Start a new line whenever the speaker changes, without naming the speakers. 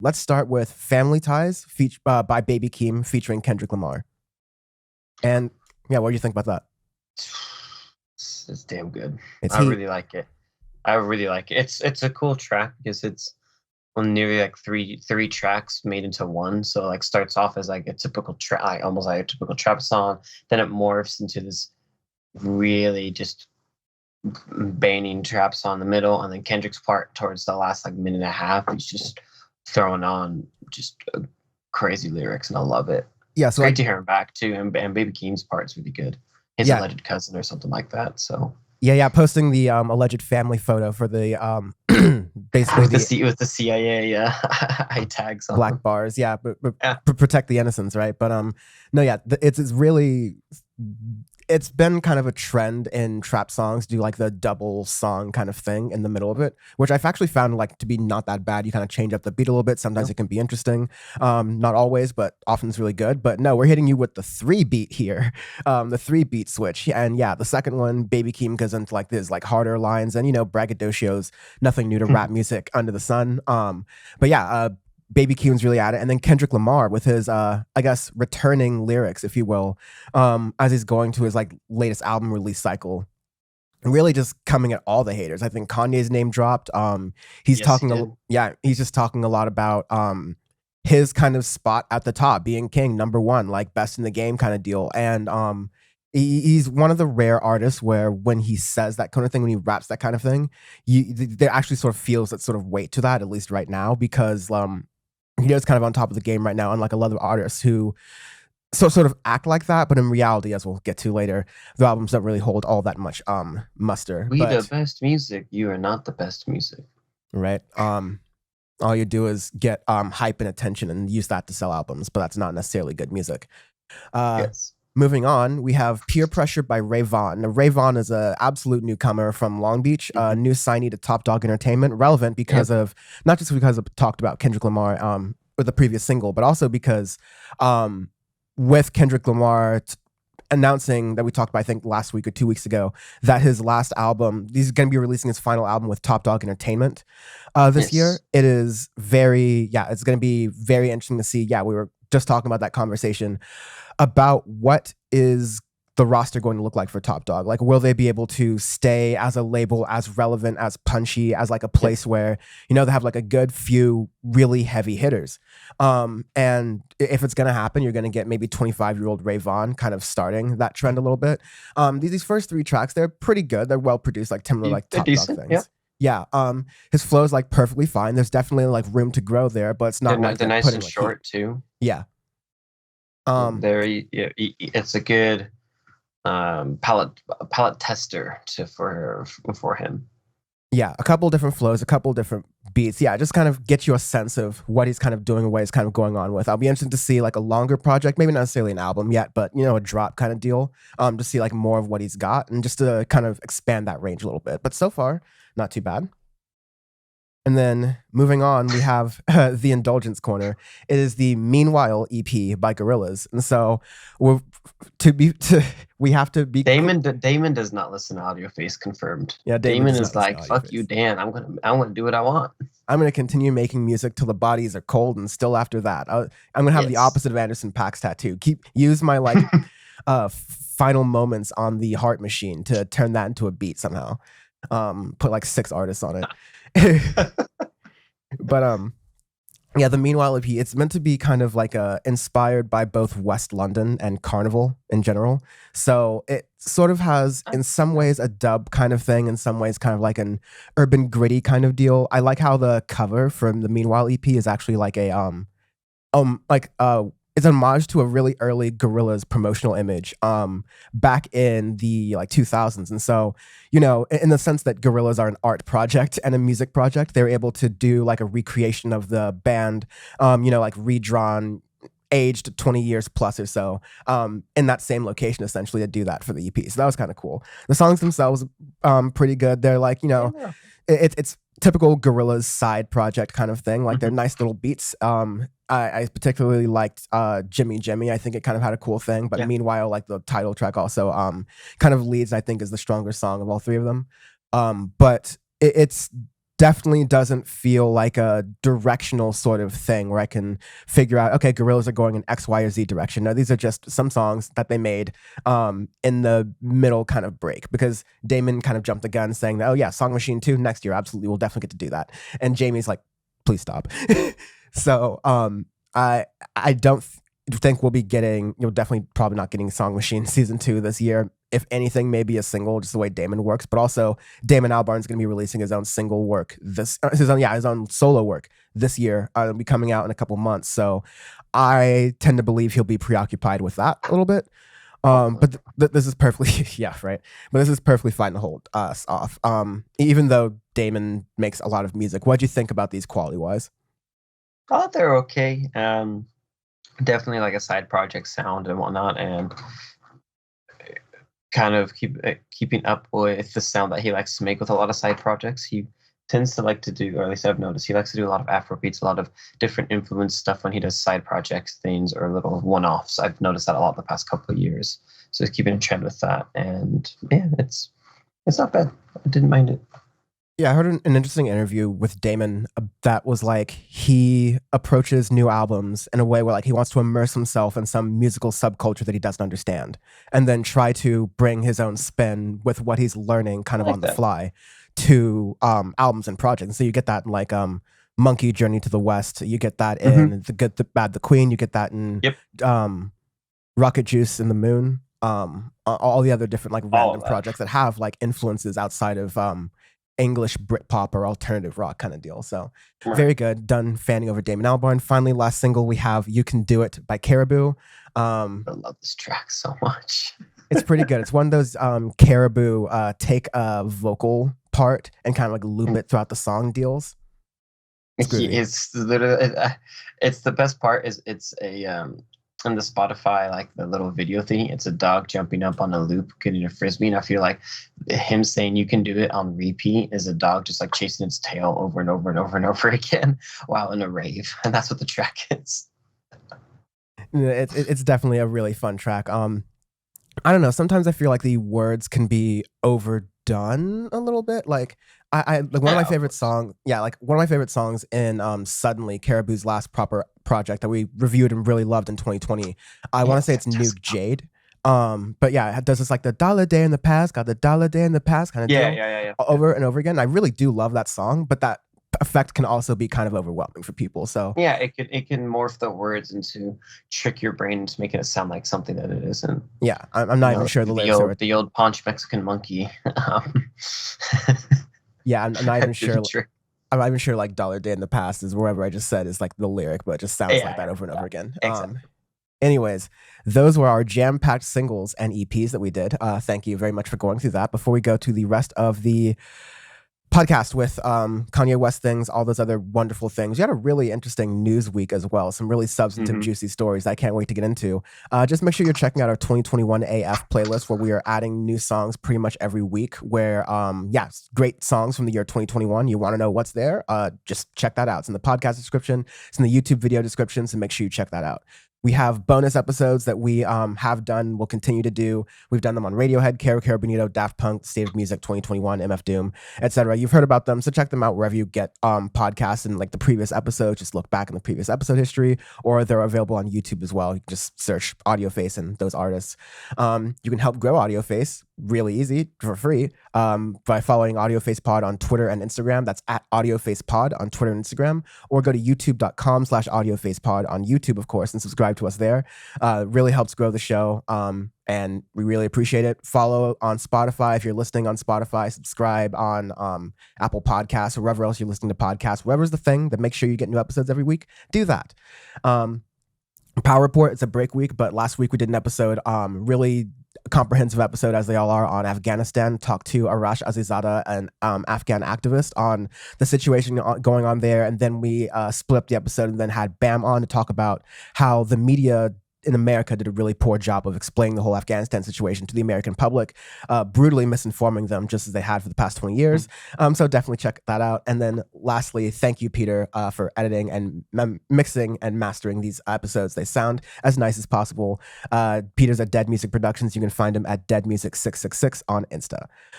Let's start with Family Ties by Baby Keem featuring Kendrick Lamar. And yeah, what do you think about that?
It's damn good.
It's
I
heat.
really like it. I really like it. It's a cool track because it's nearly like three tracks made into one. So like starts off as like a typical trap, almost like a typical trap song. Then it morphs into this really just banging trap song in the middle, and then Kendrick's part towards the last like minute and a half, he's just throwing on just crazy lyrics, and I love it.
Yeah,
It's
so like
great to hear him back too, and Baby Keem's part's really good. His
yeah,
alleged cousin or something like that. So
yeah, posting the alleged family photo for the basically
with the
the
CIA, yeah, I tags on
black
him.
bars, yeah, but
Yeah.
protect the innocents, right? But no, yeah, it's really it's been kind of a trend in trap songs do like the double song kind of thing in the middle of it, which I've actually found like to be not that bad. You kind of change up the beat a little bit. Sometimes it can be interesting, not always, but often it's really good. But no, we're hitting you with the 3-beat here, the 3-beat switch, and yeah, the second one, Baby Keem goes into like this like harder lines and braggadocios, nothing new to rap music under the sun. But yeah, Baby Keem's really at it, and then Kendrick Lamar with his, I guess, returning lyrics, if you will, as he's going to his like latest album release cycle, really just coming at all the haters. I think Kanye's name dropped. He's
Yes, he
talking,
did.
yeah, he's just talking a lot about his kind of spot at the top, being king, number one, like best in the game kind of deal, and he's one of the rare artists where when he says that kind of thing, when he raps that kind of thing, there actually sort of feels that sort of weight to that, at least right now, because he is kind of on top of the game right now, unlike a lot of artists who sort of act like that, but in reality, as we'll get to later, the albums don't really hold all that much muster.
We the
But
best music. You are not the best music.
right, all you do is get hype and attention and use that to sell albums, but that's not necessarily good music. Uh,
Yes.
Moving on, we have Peer Pressure by Vaughn. Now, Vaughn is an absolute newcomer from Long Beach, new signee to Top Dog Entertainment, relevant because
Yep.
of, not just because of talked about Kendrick Lamar with the previous single, but also because with Kendrick Lamar announcing that we talked about, I think last week or 2 weeks ago, that his last album, he's going to be releasing his final album with Top Dog Entertainment this year.
Yes.
It is very, yeah, it's going to be very interesting to see. Yeah, we were just talking about that conversation about what is the roster going to look like for Top Dog? Like, will they be able to stay as a label, as relevant, as punchy, as like a
Yep.
place where, they have like a good few really heavy hitters? And if it's going to happen, you're going to get maybe 25-year-old Vaughn kind of starting that trend a little bit. These first 3 tracks, they're pretty good. They're well produced, like Timber, like
They're
Top Dog
decent. Yep.
things. Yeah, his flow is like perfectly fine. There's definitely like room to grow there, but it's not like
They're
they're
nice
putting
and
like heat.
short too.
Yeah. Um,
Very. Yeah, it's a good palette tester for him.
Yeah, a couple different flows, a couple different beats. Yeah, just kind of get you a sense of what he's kind of doing and what he's kind of going on with. I'll be interested to see like a longer project, maybe not necessarily an album yet, but a drop kind of deal. To see like more of what he's got and just to kind of expand that range a little bit. But so far, not too bad. And then moving on, we have the Indulgence Corner. It is the Meanwhile EP by Gorillaz, and so we have to be.
Damon does not listen to Audioface. Confirmed.
Yeah,
Damon
does
is
not listen
like,
to
fuck you,
Audioface.
Dan. I'm gonna do what I want.
I'm gonna continue making music till the bodies are cold, and still after that, I'm gonna have the
Yes.
opposite of Anderson .Paak's tattoo. Use my like final moments on the heart machine to turn that into a beat somehow. Put like 6 artists on it. But yeah, the Meanwhile EP, it's meant to be kind of like inspired by both West London and Carnival in general. So it sort of has, in some ways, a dub kind of thing, in some ways, kind of like an urban gritty kind of deal. I like how the cover from the Meanwhile EP is actually like a it's an homage to a really early Gorillaz promotional image back in the like 2000s. And so, in the sense that Gorillaz are an art project and a music project, they're able to do like a recreation of the band, like redrawn, aged 20 years plus or so, in that same location, essentially, to do that for the EP. So that was kind of cool. The songs themselves, pretty good. They're like, it's typical Gorillaz side project kind of thing. Like they're nice little beats. I particularly liked Jimmy Jimmy. I think it kind of had a cool thing. But Meanwhile, like the title track also kind of leads, I think, is the stronger song of all 3 of them. But it's definitely doesn't feel like a directional sort of thing where I can figure out, okay, Gorillaz are going in X, Y, or Z direction. No, these are just some songs that they made in the middle kind of break, because Damon kind of jumped the gun saying that, oh yeah, Song Machine 2 next year, absolutely, we'll definitely get to do that. And Jamie's like, please stop. So I don't think we'll be getting, you'll definitely probably not getting Song Machine season 2 this year. If anything, maybe a single, just the way Damon works. But also, Damon Albarn's going to be releasing his own single work his own solo work this year. It'll be coming out in a couple months. So I tend to believe he'll be preoccupied with that a little bit. But this is perfectly, yeah, right. But this is perfectly fine to hold us off. Even though Damon makes a lot of music, what'd you think about these quality wise?
Oh, they're okay. Definitely like a side project sound and whatnot, and kind of keeping up with the sound that he likes to make with a lot of side projects. He tends to like to do, or at least I've noticed, he likes to do a lot of Afro beats, a lot of different influence stuff when he does side projects, things, or little one-offs. I've noticed that a lot the past couple of years. So he's keeping a trend with that, and yeah, it's not bad. I didn't mind it.
Yeah, I heard an interesting interview with Damon that was like he approaches new albums in a way where like he wants to immerse himself in some musical subculture that he doesn't understand, and then try to bring his own spin with what he's learning kind of on the fly to albums and projects. And so you get that in like Monkey Journey to the West, you get that in The Good, the Bad, the Queen, you get that in Rocket Juice and the Moon, all the other different like random projects that have like influences outside of English Britpop or alternative rock kind of deal. So very good. Done fanning over Damon Albarn. Finally, last single we have "You Can Do It" by Caribou.
I love this track so much.
It's pretty good. It's one of those Caribou take a vocal part and kind of like loop it throughout the song deals.
It's literally, it's the best part is it's a on the Spotify, like the little video thing, it's a dog jumping up on a loop, getting a frisbee. And I feel like him saying "you can do it" on repeat is a dog just like chasing its tail over and over and over and over again while in a rave. And that's what the track is.
It's definitely a really fun track. I don't know. Sometimes I feel like the words can be overdone a little bit. Like I like one of my favorite songs. Yeah, like one of my favorite songs in Suddenly, Caribou's last proper project that we reviewed and really loved in 2020. I want to say it's Nuke Jade. But yeah, it does this like the dollar day in the past, got the dollar day in the past kind of deal over and over again. I really do love that song, but that effect can also be kind of overwhelming for people. So
yeah, it can morph the words into trick your brain into making it sound like something that it isn't.
Yeah, I'm not even sure the lyrics are
the old Punch Mexican Monkey.
Yeah, I'm not even sure. I'm not even sure like "dollar day in the past" is wherever I just said is like the lyric, but it just sounds like that over and over again.
Exactly.
Anyways, those were our jam-packed singles and EPs that we did. Thank you very much for going through that. Before we go to the rest of the podcast with Kanye West things, all those other wonderful things. You had a really interesting news week as well. Some really substantive, juicy stories I can't wait to get into. Just make sure you're checking out our 2021 AF playlist where we are adding new songs pretty much every week where, great songs from the year 2021. You want to know what's there? Just check that out. It's in the podcast description. It's in the YouTube video description. So make sure you check that out. We have bonus episodes that we have done, will continue to do. We've done them on Radiohead, Caro Bonito, Daft Punk, State of Music 2021, MF Doom, etc. You've heard about them, so check them out wherever you get podcasts and like the previous episodes. Just look back in the previous episode history, or they're available on YouTube as well. You can just search Audioface and those artists. You can help grow Audioface really easy for free by following Audioface Pod on Twitter and Instagram. That's at Audioface Pod on Twitter and Instagram, or go to youtube.com/audiofacepod on YouTube, of course, and subscribe to us there. Really helps grow the show, and we really appreciate it. Follow on Spotify if you're listening on Spotify. Subscribe on Apple Podcasts or wherever else you're listening to podcasts. Whatever's the thing that makes sure you get new episodes every week, do that. Power Report, it's a break week, but last week we did an episode, really comprehensive episode as they all are, on Afghanistan. Talked to Arash Azizada, an Afghan activist, on the situation going on there, and then we split up the episode and then had Bam on to talk about how the media in America did a really poor job of explaining the whole Afghanistan situation to the American public, brutally misinforming them just as they had for the past 20 years. So definitely check that out. And then lastly, thank you, Peter, for editing and mixing and mastering these episodes. They sound as nice as possible. Peter's at Dead Music Productions. You can find him at Dead Music 666 on Insta.